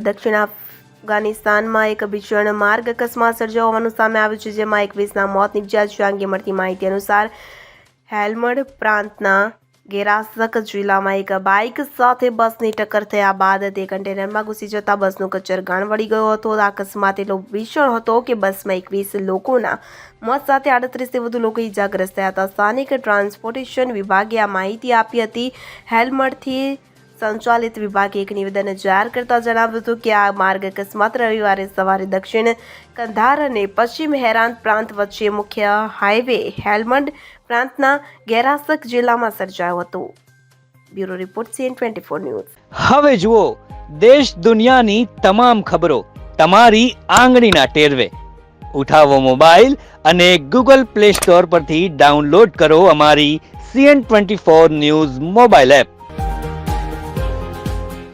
દક્ષિણ અફઘાનિસ્તાનમાં એક ભીષણ માર્ગ અકસ્માત સર્જાયો હોવાનું સામે આવ્યું છે, જેમાં 21ના મોત નીપજ્યા છે. અંગે મળતી માહિતી અનુસાર હેલ્મંડ પ્રાંતના ગેરાસક જિલ્લામાં એક બાઇક સાથે બસની ટક્કર થયા બાદ તે કન્ટેનરમાં ઘૂસી જતા બસનું કચરગાણ વળી ગયો હતો. આ અકસ્માત એટલો ભીષણ હતો કે બસમાં 21 લોકોના મોત સાથે 38થી વધુ લોકો ઇજાગ્રસ્ત થયા હતા. સ્થાનિક ટ્રાન્સપોર્ટેશન વિભાગે આ માહિતી આપી હતી. હેલ્મંડથી સંચાલિત વિભાગે એક નિવેદન જાહેર કરતા જણાવ્યું હતું કે આ માર્ગ અકસ્માત રવિવારે સવારે દક્ષિણ કંધાર અને પશ્ચિમ હેરાન પ્રાંત વચ્ચે મુખ્ય હાઈવે હેલ્મંડ પ્રાંતના ગેરાસક જિલ્લામાં સર્જાયો હતો. Bureau report CN24 news. હવે જુઓ દેશ દુનિયાની તમામ ખબરો તમારી આંગળીના ટેરવે. ઉઠાવો મોબાઈલ અને Google Play Store પરથી ડાઉનલોડ કરો અમારી CN24 ન્યૂઝ મોબાઈલ એપ.